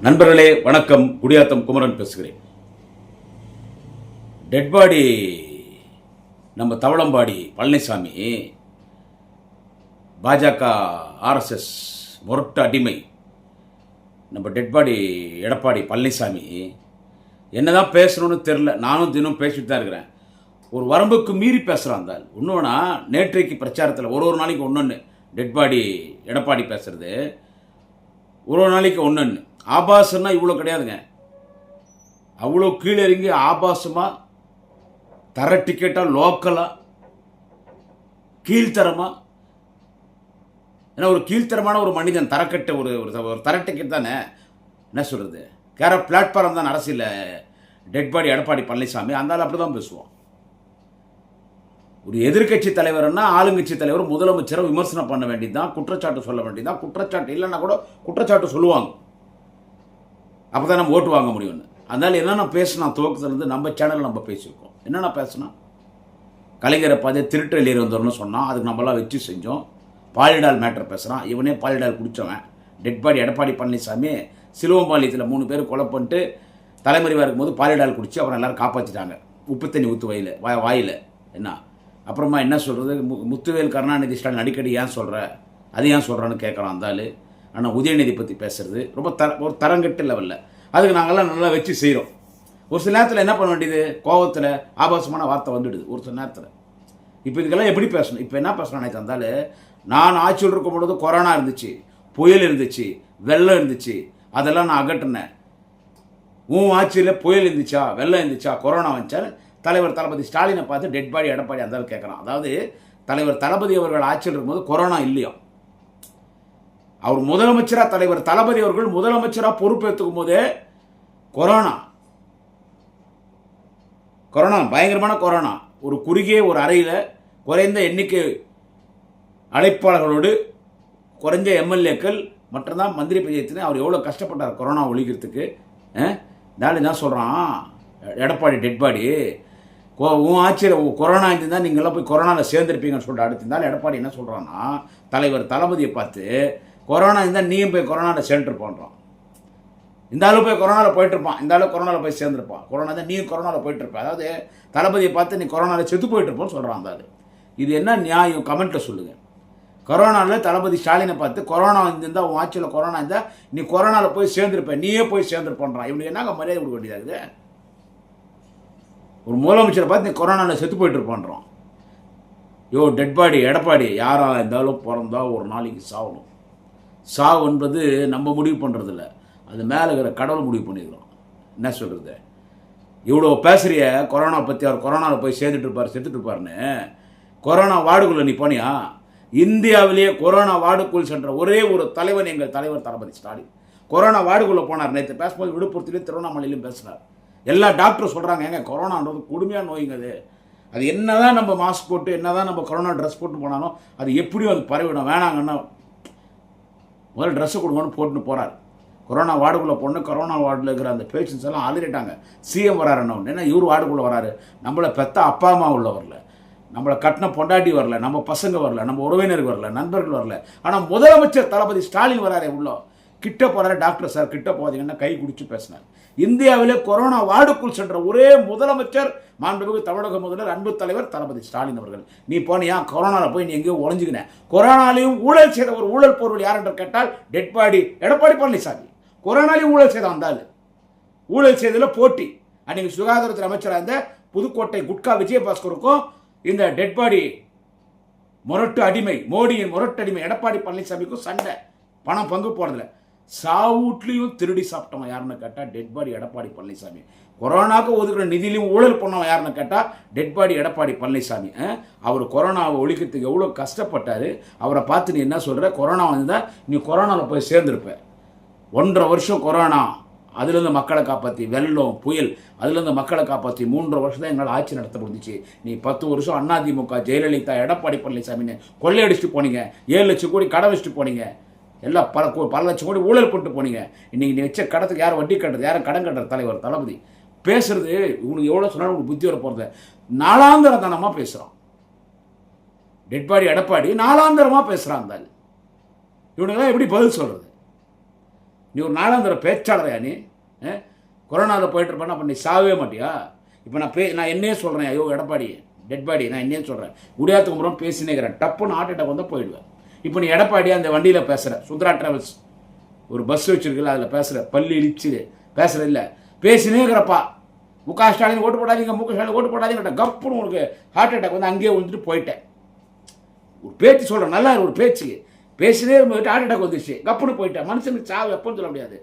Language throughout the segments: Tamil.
நண்பர்களே வணக்கம். குடியாத்தம் குமரன் பேசுகிறேன். டெட் பாடி நம்ம தவளம்பாடி பழனிசாமி பாஜக ஆர்எஸ்எஸ் முரட்டு அடிமை. நம்ம டெட் பாடி எடப்பாடி பழனிசாமி என்னதான் பேசணும்னு தெரில. நானும் தினம் பேசிட்டு தான் இருக்கிறேன். ஒரு வரம்புக்கு மீறி பேசுகிறான். அந்த இன்னொன்னா நேற்றைக்கு பிரச்சாரத்தில் ஒரு நாளைக்கு ஒன்று டெட் பாடி எடப்பாடி பேசுறது ஒரு நாளைக்கு ஒன்று. ஆபாசம்னா இவ்வளோ கிடையாதுங்க. அவ்வளோ கீழே இறங்கி ஆபாசமாக தர டிக்கெட்டாக லோக்கலாக கீழ்த்தரமாக. ஏன்னா ஒரு கீழ்த்தரமான ஒரு மனிதன் தரக்கட்ட ஒரு தர டிக்கெட் தானே. என்ன சொல்கிறது, பிளாட்ஃபார்ம் தான் அரசியல். டெட் பாடி எடப்பாடி பழனிசாமி அந்த அப்படி தான் பேசுவோம். ஒரு எதிர்கட்சி தலைவர்னா ஆளுங்கட்சி தலைவர் முதலமைச்சரை விமர்சனம் பண்ண வேண்டியதுதான், குற்றச்சாட்டு சொல்ல வேண்டியதுதான். குற்றச்சாட்டு இல்லைன்னா கூட குற்றச்சாட்டு சொல்லுவாங்க. அப்போ தான் நம்ம ஓட்டு வாங்க முடியும்னு. அதனால் என்னென்ன பேசினா துவக்கத்துலேருந்து நம்ம சேனலில் நம்ம பேசியிருக்கோம். என்னென்ன பேசினா கலைஞரை பார்த்து திருட்டு வெளியே வந்தோம்னு சொன்னால் அதுக்கு நம்மளாம் வச்சு செஞ்சோம். பாலிடால் மேட்டர் பேசுகிறான். இவனே பாலிடால் குடித்தவன். டெட் பாடி எடப்பாடி பழனிசாமி சிலுவம்பாளையத்தில் 3 பேர் கொலை பண்ணிட்டு தலைமறைவாக இருக்கும்போது பாலிடால் குடித்து அவரை எல்லோரும் காப்பாற்றிட்டாங்க. உப்பு தண்ணி ஊற்று வாயில் என்ன. அப்புறமா என்ன சொல்கிறது, முத்துவேல் கருணாநிதி ஸ்டாலின் அடிக்கடி ஏன் சொல்கிற, அது ஏன் சொல்கிறான்னு கேட்குறான் அந்த ஆள். ஆனால் உதயநிதி பற்றி பேசுகிறது ரொம்ப ஒரு தரங்கட்டு லெவலில். அதுக்கு நாங்கள்லாம் நல்லா வச்சு செய்கிறோம். ஒரு சில நேரத்தில் என்ன பண்ண வேண்டியது, கோபத்தில் ஆபாசமான வார்த்தை வந்துடுது ஒரு சில நேரத்தில். இப்போ இதுக்கெல்லாம் எப்படி பேசணும்? இப்போ என்ன பேசணும் நினைத்து வந்தாலும், நான் ஆட்சியில் இருக்கும் பொழுது கொரோனா இருந்துச்சு, புயல் இருந்துச்சு, வெள்ளம் இருந்துச்சு, அதெல்லாம் நான் அகற்றினேன். உன் ஆட்சியில் புயல் இருந்துச்சா, வெள்ளம் இருந்துச்சா, கொரோனா வந்துச்சா? தலைவர் தளபதி ஸ்டாலினை பார்த்து டெட் பாடி எடப்பாடி அந்த கேட்குறான். அதாவது தலைவர் தளபதி அவர்கள் ஆட்சியில் இருக்கும்போது கொரோனா இல்லையா? அவர் முதலமைச்சராக தலைவர் தளபதி அவர்கள் முதலமைச்சராக பொறுப்பேற்றுக்கும் போதே கொரோனா பயங்கரமான கொரோனா. ஒரு குறுகிய ஒரு அறையில் குறைந்த எண்ணிக்கை அழைப்பாளர்களோடு குறைஞ்ச எம்எல்ஏக்கள் மட்டும்தான் மந்திரி பஞ்சாயத்துன்னு அவர் எவ்வளோ கஷ்டப்பட்டார் கொரோனா ஒழிக்கிறதுக்கு. நாளை தான் சொல்கிறான் எடப்பாடி டெட் பாடி, உன் ஆட்சியில் கொரோனா இருந்துதான் நீங்கள்லாம் போய் கொரோனாவில் சேர்ந்துருப்பீங்கன்னு சொல்லிட்டு அடுத்திருந்தாலும் எடப்பாடி என்ன சொல்கிறான்னா, தலைவர் தளபதியை பார்த்து கொரோனா இருந்தால் நீயும் போய் கொரோனாவில் சேர்ந்துருப்பான்றான். இந்த அளவு போய் கொரோனாவில் போயிட்டுருப்பான், இந்த அளவு கொரோனாவில் போய் சேர்ந்துருப்பான். கொரோனா தான் நீயும் கொரோனாவில் போயிட்டுருப்பேன். அதாவது தளபதியை பார்த்து நீ கொரோனாவில் செத்து போயிட்டுருப்போன்னு சொல்கிறான் அந்த ஆள். இது என்ன நியாயம்? கமெண்ட்டில் சொல்லுங்கள். கொரோனாவில் தளபதி ஸ்டாலினை பார்த்து கொரோனா இருந்தால் உன் ஆட்சியில் கொரோனா இருந்தால் நீ கொரோனாவில் போய் சேர்ந்துருப்பேன், நீயே போய் சேர்ந்துருப்பான்றான். இவனுக்கு என்னங்க மரியாதை கொடுக்க வேண்டியதாகுது? ஒரு முதலமைச்சரை பார்த்து நீ கொரோனாவில் செத்து போயிட்டுருப்பான்றான். டெட் பாடி எடப்பாடி யாராக இருந்தாலும் பிறந்தா ஒரு நாளைக்கு சாகணும். சாவு என்பது நம்ம முடிவு பண்ணுறதில்ல, அது மேலே இருக்கிற கடவுள் முடிவு பண்ணிக்கிறோம். என்ன சொல்கிறது, இவ்வளோ பேசுகிறிய கொரோனா பற்றி, அவர் கொரோனாவில் போய் செத்துட்டு இருப்பார்னு. கொரோனா வார்டுக்குள்ளே நீ போனியா? இந்தியாவிலேயே கொரோனா வார்டுக்குள் சென்ற ஒரே ஒரு தலைவன் எங்கள் தலைவர் தளபதி ஸ்டாலின். கொரோனா வார்டுக்குள்ளே போனார். நேற்று பேசும்போது விழுப்புரத்துலேயும் திருவண்ணாமலையிலும் பேசினார். எல்லா டாக்டரும் சொல்கிறாங்க, ஏங்க கொரோனான்றது கொடுமையான நோய்ங்க. அது என்ன தான் நம்ம மாஸ்க் போட்டு என்ன தான் நம்ம கொரோனா ட்ரெஸ் போட்டு போனாலும் அது எப்படியும் அது பரவிடும். வேணாங்கன்னா முதல்ல ட்ரெஸ்ஸை கொடுங்கன்னு போட்டுன்னு போகிறார். கொரோனா வார்டுக்குள்ளே போட்டு கொரோனா வார்டில் இருக்கிற அந்த பேஷண்ட்ஸ் எல்லாம் அலறிட்டாங்க. சிஎம் வராருன்னு. ஏன்னா இவர் வார்டுக்குள்ளே வராரு. நம்மளை பெத்த அப்பா அம்மா உள்ள வரல, நம்மளை கட்டின பொண்டாட்டி வரல, நம்ம பசங்க வரல, நம்ம உறவினர்கள் வரல, நண்பர்கள் வரல. ஆனால் முதலமைச்சர் தளபதி ஸ்டாலின் வராரு. உள்ள கிட்ட போகிறாரு. டாக்டர் சார் கிட்ட போகாதீங்கன்னா கை குடிச்சு பேசினார். இந்தியாவிலே கொரோனா வார்டுக்குள் சென்ற ஒரே முதலமைச்சர் மாண்புமிகு தமிழக முதல்வர் அன்பு தலைவர் தளபதி ஸ்டாலின் அவர்கள். நீ போனியா? கொரோனாவில் போய் நீ எங்கேயோ ஒளிஞ்சுக்கினேன். கொரோனாலையும் ஊழல் செய்த ஒரு ஊழல் பொருள் யார் என்று கேட்டால் டெட் பாடி எடப்பாடி பழனிசாமி. கொரோனாலையும் ஊழல் செய்த வந்தால் ஊழல் செய்ததில் போட்டி. அன்னைக்கு சுகாதாரத்துறை அமைச்சராக இருந்த புதுக்கோட்டை குட்கா விஜயபாஸ்கருக்கும் இந்த டெட் பாடி முரட்டு அடிமை மோடியின் முரட்டு அடிமை எடப்பாடி பழனிசாமிக்கும் சண்டை. பணம் பங்கு போடுறதில்ல. சாவூட்லையும் திருடி சாப்பிட்டவன் யாருன்னு கேட்டால் டெட் பாடி எடப்பாடி பழனிசாமி. கொரோனாவுக்கு ஒதுக்குற நிதியிலையும் ஊழல் பண்ணவன் யாருன்னு கேட்டால் டெட் பாடி எடப்பாடி பழனிசாமி. அவர் கொரோனாவை ஒழிக்கிறதுக்கு எவ்வளோ கஷ்டப்பட்டார். அவரை பார்த்து நீ என்ன சொல்கிற, கொரோனா வந்தால் நீ கொரோனாவில் போய் சேர்ந்துருப்ப. 1.5 வருஷம் கொரோனா, அதுலேருந்து மக்களை காப்பாற்றி, வெள்ளம் புயல், அதுலேருந்து மக்களை காப்பாற்றி 3 வருஷம் தான் எங்களால் ஆட்சி நடத்த முடிஞ்சிச்சு. நீ 10 வருஷம் அதிமுக ஜெயலலிதா எடப்பாடி பழனிசாமின்னு கொள்ளையடிச்சிட்டு போனீங்க. 7 லட்சம் கோடி கடை வச்சுட்டு போனீங்க. எல்லாம் பல லட்சம் கோடி ஊழல் பண்ணிட்டு போனீங்க. இன்றைக்கி நீ வச்ச கடத்துக்கு யாரும் வட்டி கட்டுறது, யாரும் கடன் கட்டுற தலைவர் தளபதி பேசுறது உனக்கு எவ்வளோ சொன்னாலும் உனக்கு புத்தி வர போகிறது. நாளாந்தரத்தனமாக பேசுகிறான் டெட் பாடி எடப்பாடி. நாளாந்தரமாக பேசுகிறான். இருந்தாலும் இவனுக்கெல்லாம் எப்படி பதில் சொல்கிறது? நீ ஒரு நாளாந்திர பேச்சாளரையா நீ? கொரோனாவில் போயிட்டு இருப்பேன்னா அப்போ நீ சாவே மாட்டியா? இப்போ நான் என்னையே சொல்கிறேன், ஐயோ எடப்பாடி டெட் பாடி, நான் என்னையே சொல்கிறேன், குடியாத்துக்கு முறம் பேசினேங்கிறேன், டப்புன்னு ஹார்ட் அட்டாக் வந்தால் போயிடுவேன். இப்போ நீ எடப்பாடி அந்த வண்டியில் பேசுகிற, சுந்தரா டிராவல்ஸ் ஒரு பஸ் வச்சுருக்குல்ல, அதில் பேசுகிற, பள்ளி இழிச்சு பேசுகிற இல்லை, பேசினேங்கிறப்பா முக ஸ்டாலின் ஓட்டு போடாதீங்க, முக ஸ்டாலின் ஓட்டு போடாதீங்க, கப்புன்னு உனக்கு ஹார்ட் அட்டாக் வந்து அங்கேயே விழுந்துட்டு போயிட்டேன். ஒரு பேச்சு சொல்கிறேன், நல்லா ஒரு பேச்சுக்கு பேசினே இருந்துட்டு ஹார்ட் அட்டாக் வந்துச்சு, கப்புன்னு போயிட்டேன். மனுஷனுக்கு சாவு எப்போன்னு சொல்ல முடியாது.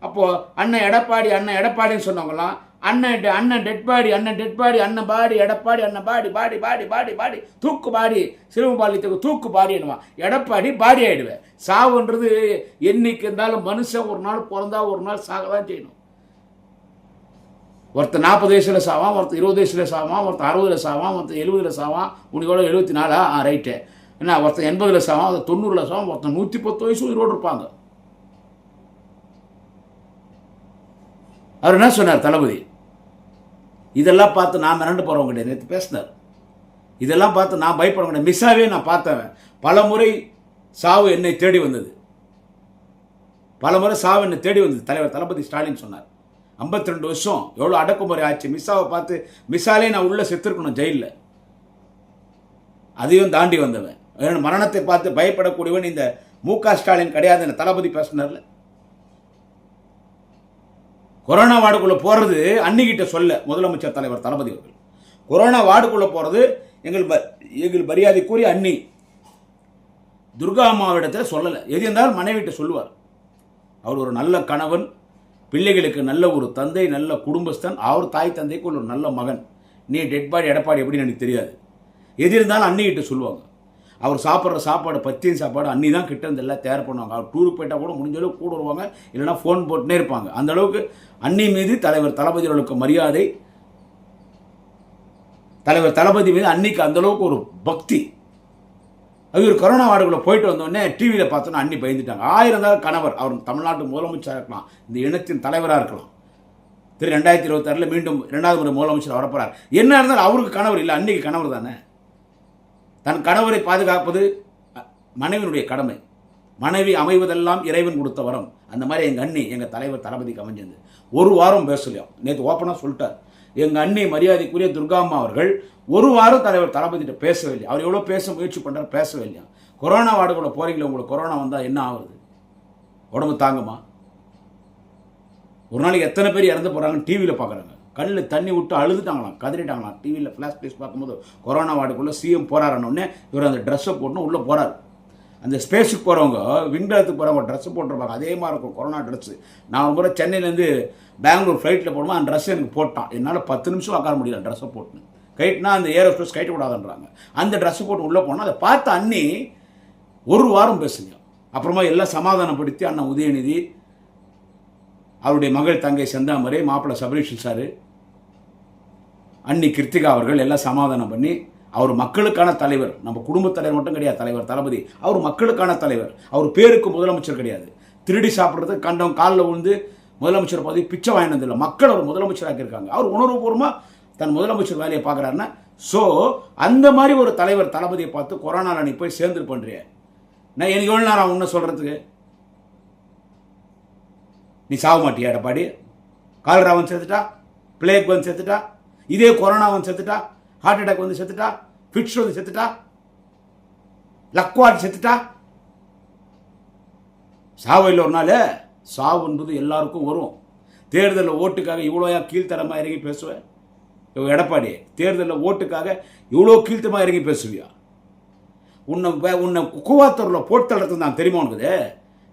அப்போது அண்ணன் எடப்பாடின்னு சொன்னவங்களாம் அண்ணன் டெட் பாடி, அண்ணன் பாடி எடப்பாடி, அண்ணன் பாடி தூக்கு பாடி, சிறுவம்பாளையத்துக்கு தூக்கு பாடி என்னவான், எடப்பாடி பாடி ஆகிடுவேன். சாவுன்றது என்னைக்கு இருந்தாலும் மனுஷன் ஒரு நாள் பிறந்தா ஒரு நாள் சாக தான் செய்யணும். ஒருத்தர் 40 வயசில் சாவான், ஒருத்தர் 20 வயசில் சாவான், ஒருத்தர் 60 சாவான், ஒருத்தர் 70 சாவான், உனக்கோட 74 ரைட்டு என்ன, ஒருத்தர் 80 சாவான், ஒருத்தர் 90 சாவான், ஒருத்தர் 110 வயசு உயிரோடு இருப்பாங்க. அவர் என்ன சொன்னார் தளபதி? இதெல்லாம் பார்த்து நான் மிரண்டு போகிறவங்க கிடையாது. நேற்று பேசினார், இதெல்லாம் பார்த்து நான் பயப்படுறவங்க கிடையாது. மிஸ்ஸாகவே நான் பார்த்தேன். பல முறை சாவு என்னை தேடி வந்தது, தலைவர் தளபதி ஸ்டாலின் சொன்னார். 52 வருஷம் எவ்வளோ அடக்குமுறை ஆச்சு. மிஸ்ஸாவை பார்த்து மிஸ்ஸாலே நான் உள்ளே செத்துருக்கணும் ஜெயிலில், அதையும் தாண்டி வந்தவன். மரணத்தை பார்த்து பயப்படக்கூடியவன் இந்த முக ஸ்டாலின் கிடையாதுன்னு தளபதி பேசினார்ல. கொரோனா வார்டுக்குள்ளே போகிறது அன்னிக்கிட்ட சொல்ல முதலமைச்சர் தலைவர் தளபதி அவர்கள், கொரோனா வார்டுக்குள்ளே போகிறது எங்கள் மரியாதைக்குரிய அன்னி துர்கா அம்மாவிடத்தில் சொல்லலை. எது இருந்தாலும் மனைவிட்ட சொல்லுவார். அவர் ஒரு நல்ல கணவன், பிள்ளைகளுக்கு நல்ல ஒரு தந்தை, நல்ல குடும்பஸ்தன், அவர் தாய் தந்தைக்கு ஒரு நல்ல மகன். நீ டெட் பாடி எடப்பாடி எப்படின்னு எனக்கு தெரியாது. எது இருந்தாலும் அன்னிக்கிட்ட சொல்லுவாங்க. அவர் சாப்பிட்ற சாப்பாடு, பத்தியம் சாப்பாடு அன்னி தான் கிட்ட இருந்து எல்லாம் தயார் பண்ணுவாங்க. அவர் டூருக்கு போயிட்டால் கூட முடிஞ்ச அளவுக்கு கூட வருவாங்க, இல்லைனா ஃபோன் போட்டுனே இருப்பாங்க. அந்த அளவுக்கு அன்னி மீது தலைவர் தளபதி அவர்களுக்கு மரியாதை, தலைவர் தளபதி மீது அன்னிக்கு அந்த அளவுக்கு ஒரு பக்தி. அவர் கொரோனா வார்டுக்குள்ளே போயிட்டு வந்தோடனே டிவியில் பார்த்தோன்னா அன்னி பயந்துட்டாங்க. 1000 தான் கணவர், அவர் தமிழ்நாட்டு முதலமைச்சராக இருக்கலாம், இந்த இனத்தின் தலைவராக இருக்கலாம். 2026 மீண்டும் 2வது முறை முதலமைச்சர் வரப்போறார். என்ன இருந்தாலும் அவருக்கு கணவர் இல்லை, அன்னிக்கு கணவர் தானே. தன் கணவரை பாதுகாப்பது மனைவியினுடைய கடமை. மனைவி அமைவதெல்லாம் இறைவன் கொடுத்த வரம். அந்த மாதிரி எங்கள் அண்ணி எங்கள் தலைவர் தளபதிக்கு அமைஞ்சது. ஒரு வாரம் பேசலையும், நேற்று ஓப்பனாக சொல்லிட்டார். எங்கள் அண்ணி மரியாதைக்குரிய துர்காம்மா அவர்கள் ஒரு வாரம் தலைவர் தளபதிகிட்ட பேசவே இல்லை. அவர் எவ்வளோ பேச முயற்சி பண்ணுறாரு, பேசவே இல்லையா. கொரோனா வார்டுக்குள்ள போறீங்களா, உங்களுக்கு கொரோனா வந்தால் என்ன ஆகுது? உடம்பு தாங்குமா? ஒரு நாளைக்கு எத்தனை பேர் இறந்து போகிறாங்கன்னு டிவியில் பார்க்குறாங்க. கண்ணில் தண்ணி விட்டு அழுதுட்டாங்களாம், கதறிட்டாங்களாம். டிவியில் ஃப்ளாஷ் பேஸ் பார்க்கும்போது கொரோனா வார்டுக்குள்ளே சிஎம் போகிறாருன்னொடனே இவர் அந்த ட்ரெஸ்ஸை போட்டுன்னு உள்ளே போகிறார். அந்த ஸ்பேஸுக்கு போகிறவங்க, விண்கலத்துக்கு போகிறவங்க ட்ரெஸ்ஸு போட்டிருப்பாங்க, அதே மாதிரி இருக்கும் கொரோனா ட்ரெஸ்ஸு. நான் ஒரு முறை சென்னையிலேருந்து பெங்களூர் ஃப்ளைட்டில் போடும்போது அந்த ட்ரெஸ்ஸை எனக்கு போட்டான். என்னால் 10 நிமிஷம் உட்கார முடியல ட்ரெஸ்ஸை போட்டுன்னு. கைட்னா அந்த ஏரோஸ்பேஸ் கைட்டு விடாதுன்றாங்க. அந்த ட்ரெஸ்ஸை போட்டு உள்ளே போனால் அதை பார்த்து அன்னி ஒரு வாரம் பேசுங்க. அப்புறமா எல்லாம் சமாதானப்படுத்தி அண்ணன் உதயநிதி, அவருடைய மகள் தங்கை செந்தாமரை, மாப்பிள்ளை சபரீஷன் சார், அன்னி கிருத்திகா அவர்கள் எல்லாம் சமாதானம் பண்ணி, அவர் மக்களுக்கான தலைவர், நம்ம குடும்ப தலைவர் மட்டும் கிடையாது தலைவர் தளபதி, அவர் மக்களுக்கான தலைவர். அவர் பேருக்கு முதலமைச்சர் கிடையாது. திருடி சாப்பிட்றது கண்டம் காலில் விழுந்து முதலமைச்சர் பதவி பிச்சை வாங்கினதில்லை. மக்கள் அவர் முதலமைச்சராக இருக்காங்க. அவர் உணர்வுபூர்வமாக தன் முதலமைச்சர் வேலையை பார்க்குறாருன்னா, ஸோ அந்த மாதிரி ஒரு தலைவர் தளபதியை பார்த்து கொரோனாவில் நீ போய் சேர்ந்து பண்ணுறிய. நான் எனக்கு எவ்வளோ நேரம் உன்ன சொல்கிறதுக்கு? நீ சாக மாட்டியா எடப்பாடி? காலரா வந்து செத்துட்டா, பிளேக் வந்து செத்துட்டா, இதே கொரோனா வந்து செத்துட்டா, ஹார்ட் அட்டாக் வந்து செத்துட்டா, ஃபிட்ஸ் வந்து செத்துட்டா, லக்வாட் செத்துட்டா. சாவு இல்லை ஒரு நாள். சாவு என்பது எல்லாருக்கும் வரும். தேர்தலில் ஓட்டுக்காக இவ்வளோயா கீழ்த்தரமாக இறங்கி பேசுவேன் எடப்பாடி? தேர்தலில் ஓட்டுக்காக இவ்வளோ கீழ்த்தரமாக இறங்கி பேசுவியா? உன்னை கூவாத்தூரில் போர்த்தளத்துக்கு தான் தெரியுமா உனக்குது?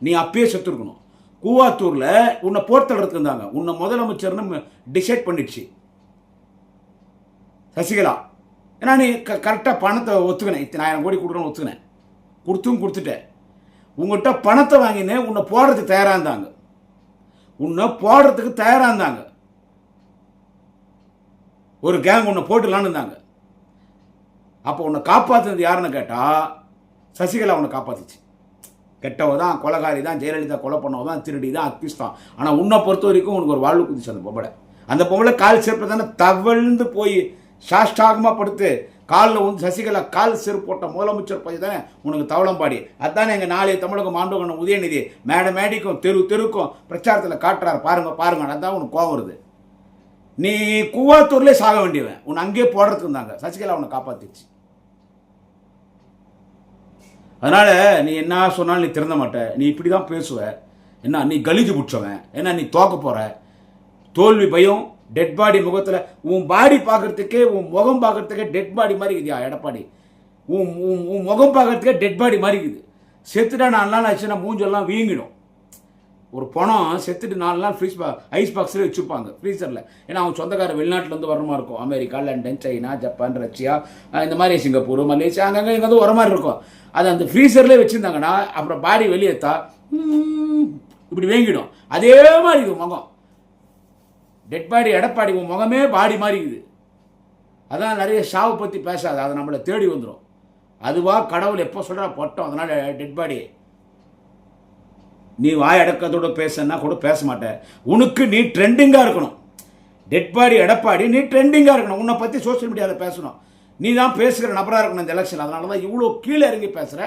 நீ அப்பயே செத்துருக்கணும். கூவாத்தூரில் உன்னை போர்த்தளத்துக்கு இருந்தாங்க. உன்னை முதலமைச்சர்னு டிசைட் பண்ணிடுச்சு சசிகலா. ஏன்னா நீ கரெக்டாக பணத்தை ஒத்துக்கினேன், 1000 கோடி கொடுக்கணும்னு ஒத்துக்கினேன், கொடுத்துட்டேன். உங்கள்கிட்ட பணத்தை வாங்கினேன், உன்னை போடுறதுக்கு தயாராக இருந்தாங்க, ஒரு கேங் உன்னை போட்டுலான்னு இருந்தாங்க. அப்போ உன்னை காப்பாற்றுனது யாருன்னு கேட்டால் சசிகலா உன்னை காப்பாற்றுச்சு. கெட்டவ தான், கொலைகாரி தான், ஜெயலலிதா கொலை பண்ணவ தான், திருடி தான், அக்யூஸ் தான். ஆனால் உன்னை பொறுத்த வரைக்கும் உனக்கு ஒரு வாழ்வு குதிச்சு அந்த பொம்பளை. அந்த பொம்பளை கால் சேர்ப்பு தானே தவழ்ந்து போய் சாஷ்டாகமாக படுத்து காலில் வந்து சசிகலா கால் செருப்பு போட்ட முதலமைச்சர் பதவி தானே உனக்கு தவளம்பாடி. அதுதானே எங்கள் நாளைய தமிழகம் ஆண்டவன் உதயநிதி மேடைக்கும் தெருக்கும் பிரச்சாரத்தில் காட்டுறாரு. பாருங்க அதான் உனக்கு கோவம் வருது. நீ கூவாத்தூர்லேயே சாக வேண்டியவன். உன்னை அங்கேயே போடுறதுக்கு இருந்தாங்க. சசிகலா உன்னை காப்பாத்திடுச்சு. அதனால நீ என்ன சொன்னாலும் நீ திறந்த மாட்ட. நீ இப்படி தான் பேசுவ. என்ன நீ கலிஜு பிடிச்சவன். என்ன நீ தோக்க போற. தோல்வி பயம். டெட் பாடி முகத்தில் உன் பாடி பார்க்கறதுக்கே உன் முகம் பார்க்கறதுக்கே டெட் பாடி மாதிரி இருக்குதியா எடப்பாடி. உன் முகம் பார்க்கறதுக்கே டெட் பாடி மாதிரி இருக்குது. செத்துட்டா 4 நாள் ஆச்சுன்னா மூஞ்செல்லாம் வீங்கிடும். ஒரு பணம் செத்துட்டு 4 நாள் ஐஸ் பாக்ஸில் வச்சுருப்பாங்க ஃப்ரீசரில். ஏன்னா அவங்க சொந்தக்கார வெளிநாட்டிலேருந்து வர மாதிரி இருக்கும். America, London, China, Japan, Russia, இந்த மாதிரி சிங்கப்பூர், மலேசியா அங்கங்கே இங்கே வந்து வர மாதிரி இருக்கும். அது அந்த ஃப்ரீசர்லேயே வச்சுருந்தாங்கன்னா அப்புறம் பாடி வெளியேற்றா இப்படி வேங்கிடும். அதே மாதிரி இது முகம். டெட் பாடி எடப்பாடி உன் முகமே பாடி மாதிரி இருக்குது. அதான் நிறைய சாவை பற்றி பேசாது. அது நம்மளை தேடி வந்துடும். அதுவா கடவுள் எப்போ சொல்கிறா பட்டோம். அதனால் டெட் பாடி நீ வாய் அடக்கத்தோட பேசுனா கூட பேச மாட்டேன். உனக்கு நீ ட்ரெண்டிங்காக இருக்கணும். டெட் பாடி எடப்பாடி நீ ட்ரெண்டிங்காக இருக்கணும். உன்னை பற்றி சோசியல் மீடியாவில் பேசணும். நீ தான் பேசுகிற நபராக இருக்கணும் இந்த எலெக்ஷன். அதனால தான் இவ்வளோ கீழே இறங்கி பேசுகிற.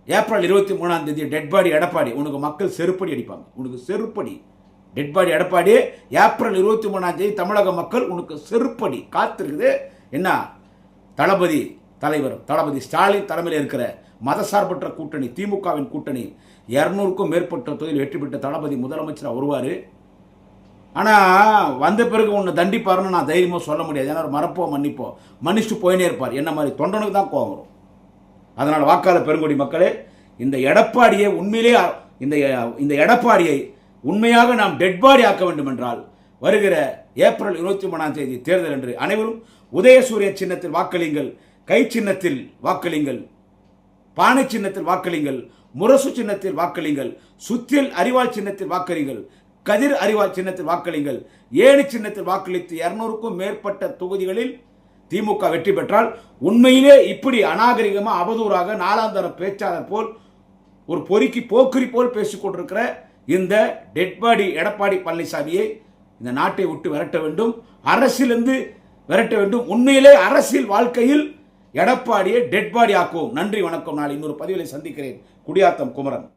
ஏப்ரல் 23 டெட் பாடி எடப்பாடி உனக்கு மக்கள் செருப்படி அடிப்பாங்க. உனக்கு செருப்படி. டெட் பாடி எடப்பாடி ஏப்ரல் 23 தமிழக மக்கள் உனக்கு செருப்படி காத்திருக்குது. என்ன தலைவர் தளபதி ஸ்டாலின் தலைமையில் இருக்கிற மதசார்பற்ற கூட்டணி திமுகவின் கூட்டணி 200க்கும் மேற்பட்ட தொகுதியில் வெற்றி பெற்ற தளபதி முதலமைச்சராக வருவார். ஆனால் வந்த பிறகு உன்னை தண்டிப்பாருன்னு நான் தைரியமாக சொல்ல முடியாது. ஏன்னா மன்னிச்சுட்டு போயினே இருப்பார். என்ன மாதிரி தொண்டனுக்கு தான் கோவம் வரும். அதனால் வாக்காளர் பெருங்குடி மக்களே, இந்த எடப்பாடியை உண்மையிலே இந்த எடப்பாடியை உண்மையாக நாம் டெட் பாடி ஆக்க வேண்டும் என்றால் வருகிற ஏப்ரல் 23 தேர்தல் என்று அனைவரும் உதயசூரிய சின்னத்தில் வாக்களிங்கள், கை சின்னத்தில் வாக்களிங்கள், பானை சின்னத்தில் வாக்களிங்கள், முரசு சின்னத்தில் வாக்களிங்கள், சுத்தில் அறிவாள் சின்னத்தில் வாக்களிங்கள், கதிர் அறிவாள் சின்னத்தில் வாக்களிங்கள், ஏணி சின்னத்தில் வாக்களித்து 200க்கும் மேற்பட்ட தொகுதிகளில் திமுக வெற்றி பெற்றால் உண்மையிலே இப்படி அநாகரிகமாக அவதூறாக 4ஆம் தர பேச்சாளர் போல் ஒரு பொறுக்கி போக்குரி போல் பேசிக் கொண்டிருக்கிற இந்த டெட்பாடி எடப்பாடி பழனிசாமியை இந்த நாட்டை விட்டு விரட்ட வேண்டும். அரசிலிருந்து விரட்ட வேண்டும். உண்மையிலே அரசியல் வாழ்க்கையில் எடப்பாடியை டெட்பாடி ஆக்குவோம். நன்றி, வணக்கம். நாளை இன்னொரு பதிவிலை சந்திக்கிறேன். குடியாத்தம் குமரன்.